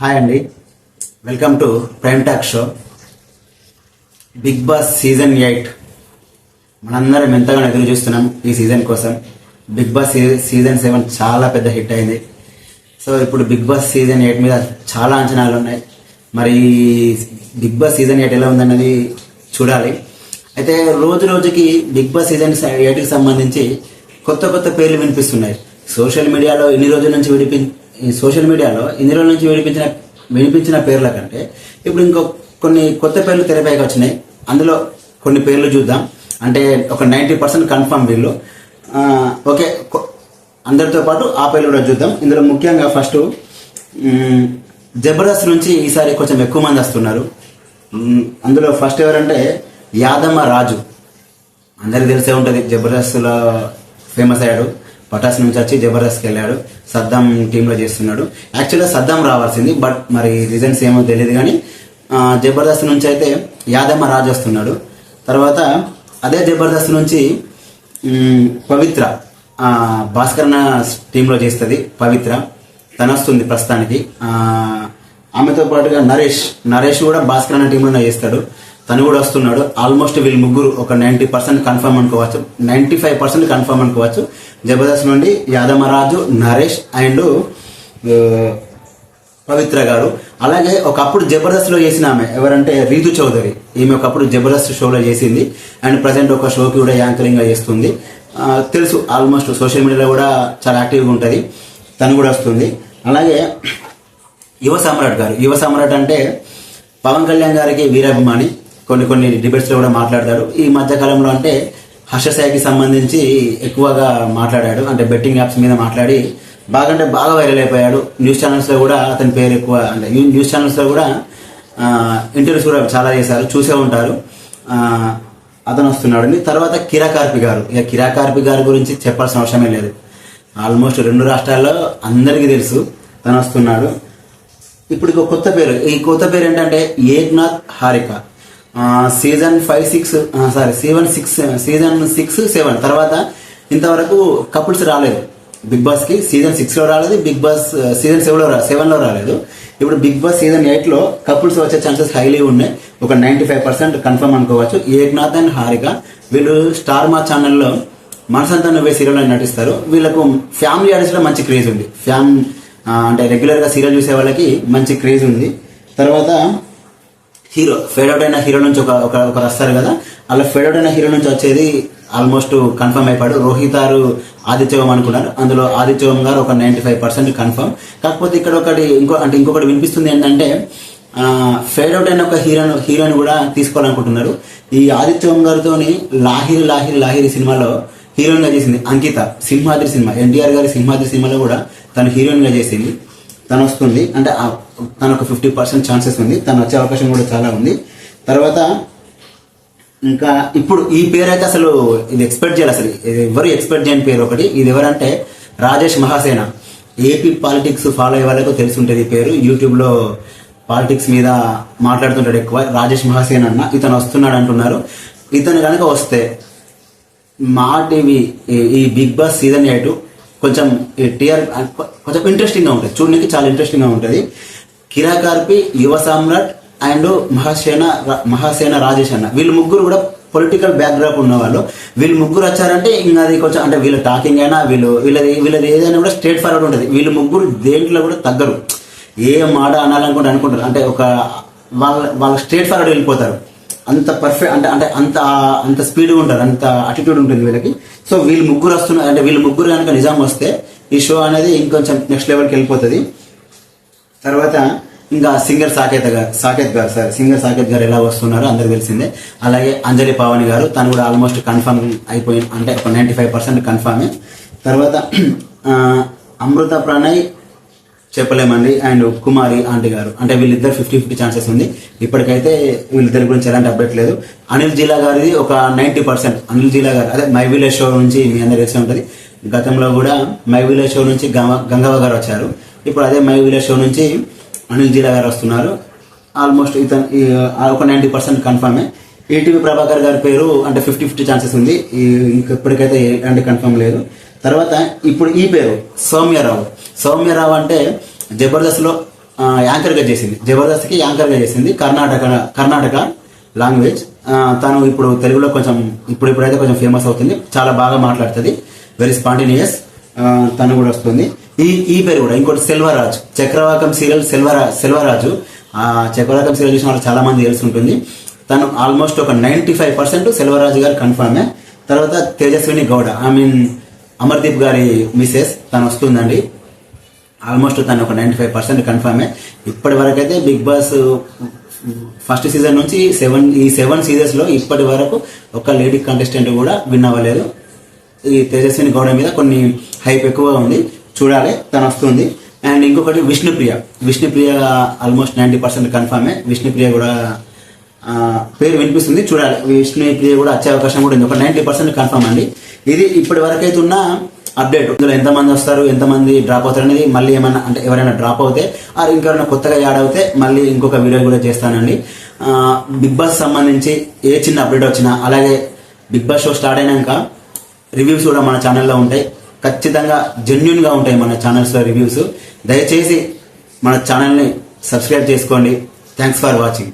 Hi అండి, welcome to Prime Talk show. Bigg Boss season 8 మనందరం ఎంతగానో ఎదురు చూస్తున్నాం ఈ సీజన్ కోసం. బిగ్ బాస్ సీజన్ 7 చాలా పెద్ద హిట్ అయింది. సో ఇప్పుడు బిగ్ బాస్ సీజన్ 8 మీద చాలా అంచనాలు ఉన్నాయి. మరి బిగ్ బాస్ సీజన్ 8 ఎలా ఉందన్నది చూడాలి. అయితే రోజు రోజుకి బిగ్ బాస్ సీజన్ 8కి సంబంధించి కొత్త కొత్త పేర్లు వినిపిస్తున్నాయి. సోషల్ మీడియాలో ఇన్ని రోజుల నుంచి వినిపించిన పేర్ల కంటే ఇప్పుడు ఇంకో కొన్ని కొత్త పేర్లు తెరపైకి వచ్చినాయి. అందులో కొన్ని పేర్లు చూద్దాం. అంటే ఒక 90% కన్ఫర్మ్ వీళ్ళు. ఓకే, అందరితో పాటు ఆ పేర్లు కూడా చూద్దాం. ఇందులో ముఖ్యంగా ఫస్ట్ జబర్దస్త్ నుంచి ఈసారి కొంచెం ఎక్కువ మంది వస్తున్నారు. అందులో ఫస్ట్ ఎవరంటే యాదమ్మ రాజు. అందరికి తెలిసే ఉంటుంది, జబర్దస్త్లో ఫేమస్ అయ్యాడు. పటాస్ నుంచి వచ్చి జబర్దస్త్కి వెళ్ళాడు. సద్దాం టీంలో చేస్తున్నాడు. యాక్చువల్గా సద్దాం రావాల్సింది, బట్ మరి రీజన్స్ ఏమో తెలియదు. కానీ జబర్దస్త్ నుంచి అయితే యాదమ్మ రాజు వస్తున్నాడు. తర్వాత అదే జబర్దస్త్ నుంచి పవిత్ర, భాస్కరన్న టీంలో చేస్తుంది పవిత్ర, తను వస్తుంది ప్రస్తుతానికి. ఆమెతో పాటుగా నరేష్ కూడా భాస్కరన్న టీంలోనే చేస్తాడు, తను కూడా వస్తున్నాడు. ఆల్మోస్ట్ వీళ్ళు ముగ్గురు ఒక 90% కన్ఫర్మ్ అనుకోవచ్చు, 95% కన్ఫర్మ్ అనుకోవచ్చు. జబర్దస్త్ నుండి యాదమరాజు, నరేష్ అండ్ పవిత్ర గారు. అలాగే ఒకప్పుడు జబర్దస్త్లో చేసిన ఆమె ఎవరంటే రీతు చౌదరి. ఈమె ఒకప్పుడు జబర్దస్త్ షోలో చేసింది అండ్ ప్రజెంట్ ఒక షోకి కూడా యాంకరింగ్గా చేస్తుంది. తెలుసు, ఆల్మోస్ట్ సోషల్ మీడియాలో కూడా చాలా యాక్టివ్గా ఉంటుంది. తను కూడా వస్తుంది. అలాగే యువ సమ్రాట్ అంటే పవన్ కళ్యాణ్ గారికి వీరాభిమాని. కొన్ని డిబేట్స్లో కూడా మాట్లాడతాడు. ఈ మధ్యకాలంలో అంటే హర్షసాయికి సంబంధించి ఎక్కువగా మాట్లాడాడు. అంటే బెట్టింగ్ యాప్స్ మీద మాట్లాడి బాగా వైరల్ అయిపోయాడు. న్యూస్ ఛానల్స్లో కూడా అతని పేరు ఎక్కువ, అంటే న్యూస్ ఛానల్స్లో కూడా ఇంటర్వ్యూస్ కూడా చాలా చేశారు, చూసే ఉంటారు. అతను వస్తున్నాడు. తర్వాత కిరాకార్పి గారి గురించి చెప్పాల్సిన అవసరమే లేదు. ఆల్మోస్ట్ 2 రాష్ట్రాల్లో అందరికీ తెలుసు, తను వస్తున్నాడు. ఇప్పుడు ఈ కొత్త పేరు ఏంటంటే ఏక్నాథ్ హారిక. సీజన్ 6, 7 తర్వాత ఇంతవరకు కపుల్స్ రాలేదు బిగ్ బాస్ కి. సీజన్ 6లో రాలేదు, బిగ్ బాస్ సీజన్ 7లో రాలేదు. ఇప్పుడు బిగ్ బాస్ సీజన్ 8లో కపుల్స్ వచ్చే ఛాన్సెస్ హైలీ ఉన్నాయి. ఒక 95% కన్ఫర్మ్ అనుకోవచ్చు. ఏక్నాథ్ అండ్ హారిక వీళ్ళు స్టార్ మా ఛానల్లో మనసంతా నువ్వే సీరియల్లో నటిస్తారు. వీళ్ళకు ఫ్యామిలీ ఆడియన్స్ లో మంచి క్రేజ్ ఉంది. అంటే రెగ్యులర్గా సీరియల్ చూసే వాళ్ళకి మంచి క్రేజ్ ఉంది. తర్వాత ఫేడౌట్ అయిన హీరో నుంచి ఒకరు వస్తారు కదా, అలా ఫేడౌట్ అయిన హీరో నుంచి వచ్చేది ఆల్మోస్ట్ కన్ఫర్మ్ అయిపోయాడు. రోహితారు ఆదిత్యవం అనుకున్నారు. అందులో ఆదిత్యవం గారు ఒక 95% కన్ఫర్మ్. కాకపోతే ఇక్కడ ఇంకొకటి వినిపిస్తుంది ఏంటంటే ఫేడౌట్ అయిన ఒక హీరోని కూడా తీసుకోవాలనుకుంటున్నారు. ఈ ఆదిత్యవం గారితో లాహిరి సినిమాలో హీరోయిన్ గా చేసింది అంకిత. సింహాద్రి సినిమా, ఎన్టీఆర్ గారి సింహాద్రి సినిమాలో కూడా తను హీరోయిన్ గా చేసింది. తను వస్తుంది. అంటే తనకు 50% ఛాన్సెస్ ఉంది. తను వచ్చే అవకాశం కూడా చాలా ఉంది. తర్వాత ఇంకా ఇప్పుడు ఈ పేరు అయితే అసలు ఇది ఎక్స్పెక్ట్ చేయాలి, అసలు ఎవరు ఎక్స్పెక్ట్ చేయని పేరు ఒకటి. ఇది ఎవరంటే Rajesh Mahasena. AP politics follow అయ్యే వాళ్ళకు తెలిసి ఉంటుంది ఈ పేరు. యూట్యూబ్లో పాలిటిక్స్ మీద మాట్లాడుతుంటాడు ఎక్కువ. రాజేష్ మహాసేన అన్న ఇతను వస్తున్నాడు అంటున్నారు. ఇతను కనుక వస్తే మా టీవీ ఈ బిగ్ బాస్ సీజన్ 8 కొంచెం ఇంట్రెస్టింగ్ గా ఉంటుంది, చూడడానికి చాలా ఇంట్రెస్టింగ్ గా ఉంటుంది. కిరాకార్పి, యువ సామ్రాట్ అండ్ మహాసేన రాజేష్ అన్న, వీళ్ళు ముగ్గురు కూడా పొలిటికల్ బ్యాక్గ్రౌండ్ ఉన్న వాళ్ళు. వీళ్ళు ముగ్గురు వచ్చారంటే ఇంకా అది కొంచెం అంటే వీళ్ళ టాకింగ్ అయినా వీళ్ళది ఏదైనా కూడా స్ట్రేట్ ఫార్వర్డ్ ఉంటుంది. వీళ్ళు ముగ్గురు దేంట్లో కూడా తగ్గరు. ఏ మాట అనుకుంటారు. అంటే ఒక వాళ్ళ స్ట్రేట్ ఫార్వర్డ్ వెళ్ళిపోతారు. అంత పర్ఫెక్ట్ అంటే అంత స్పీడ్గా ఉంటారు, అంత అటిట్యూడ్ ఉంటుంది వీళ్ళకి. సో వీళ్ళు ముగ్గురు వస్తున్నారు. అంటే వీళ్ళు ముగ్గురు కనుక నిజాం వస్తే ఈ షో అనేది ఇంకొంచెం నెక్స్ట్ లెవెల్కి వెళ్ళిపోతుంది. తర్వాత ఇంకా సింగర్ సాకేత్ గారు ఎలా వస్తున్నారో అందరికి తెలిసిందే. అలాగే అంజలి పావని గారు, తను కూడా ఆల్మోస్ట్ కన్ఫర్మ్ అయిపోయింది, అంటే ఒక 95% కన్ఫర్మే. తర్వాత అమృత ప్రణయ్ చెప్పలేమండి అండ్ కుమారి ఆంటీ గారు, అంటే వీళ్ళిద్దరు 50-50 ఛాన్సెస్ ఉంది. ఇప్పటికైతే వీళ్ళిద్దరి గురించి ఎలాంటి అప్డేట్ లేదు. అనిల్ జిలా గారిది ఒక 90%. అనిల్ జిలా గారు అదే మై విలేజ్ షో నుంచి మీ అందరూ తెలిసి ఉంటుంది. గతంలో కూడా మై విలేజ్ షో నుంచి గంగవ్వ గారు వచ్చారు. ఇప్పుడు అదే మై విలేజ్ షో నుంచి అనిల్ జిలా గారు వస్తున్నారు. ఆల్మోస్ట్ ఇతను ఒక 90% కన్ఫర్మే. ఈటీవీ ప్రభాకర్ గారి పేరు అంటే 50-50 ఛాన్సెస్ ఉంది. ఇప్పటికైతే ఎలాంటి కన్ఫర్మ్ లేదు. తర్వాత ఇప్పుడు ఈ పేరు సౌమ్యరావు అంటే జబర్దస్త్లో యాంకర్గా చేసింది, జబర్దస్త్కి యాంకర్గా చేసింది. కర్ణాటక లాంగ్వేజ్. తను ఇప్పుడు తెలుగులో కొంచెం ఇప్పుడైతే కొంచెం ఫేమస్ అవుతుంది. చాలా బాగా మాట్లాడుతుంది, వెరీ స్పాంటేనియస్. తను కూడా వస్తుంది. ఈ పేరు కూడా ఇంకోటి సెల్వరాజ్, చక్రవాకం సీరియల్ సెల్వరాజు. చక్రవాకం సీరియల్ చూసిన వాళ్ళు చాలా మంది తెలిసి ఉంటుంది. తను ఆల్మోస్ట్ ఒక 95% సెల్వరాజు గారు కన్ఫర్మే. తర్వాత తేజస్విని గౌడ, అమర్దీప్ గారి మిసెస్, తను వస్తుందండి. ఆల్మోస్ట్ తను ఒక 95% కన్ఫర్మే. ఇప్పటి వరకు అయితే బిగ్ బాస్ ఫస్ట్ సీజన్ నుంచి 7 సీజన్స్ లో ఇప్పటి వరకు ఒక లేడీ కంటెస్టెంట్ కూడా విన్ అవ్వలేదు. ఈ తేజస్విని గౌడ మీద కొన్ని హైప్ ఎక్కువగా ఉంది, చూడాలి, తను వస్తుంది. అండ్ ఇంకొకటి విష్ణుప్రియ ఆల్మోస్ట్ 90% కన్ఫర్మే. విష్ణుప్రియ కూడా పేరు వినిపిస్తుంది, చూడాలి. విష్ణుప్రియ కూడా వచ్చే అవకాశం కూడా ఉంది, ఒక 90% కన్ఫర్మ్ అండి. ఇది ఇప్పటి వరకు అయితే ఉన్న అప్డేట్. ఇందులో ఎంతమంది వస్తారు, ఎంతమంది డ్రాప్ అవుతారు అనేది మళ్ళీ ఏమన్నా అంటే ఎవరైనా డ్రాప్ అవుతే ఇంకెవరైనా కొత్తగా యాడ్ అవుతే మళ్ళీ ఇంకొక వీడియో కూడా చేస్తానండి. బిగ్ బాస్ సంబంధించి ఏ చిన్న అప్డేట్ వచ్చినా, అలాగే బిగ్ బాస్ షో స్టార్ట్ అయినాక రివ్యూస్ కూడా మన ఛానల్లో ఉంటాయి. ఖచ్చితంగా జెన్యున్ గా ఉంటాయి మన ఛానల్స్లో రివ్యూస్. దయచేసి మన ఛానల్ని సబ్స్క్రైబ్ చేసుకోండి. Thanks for watching.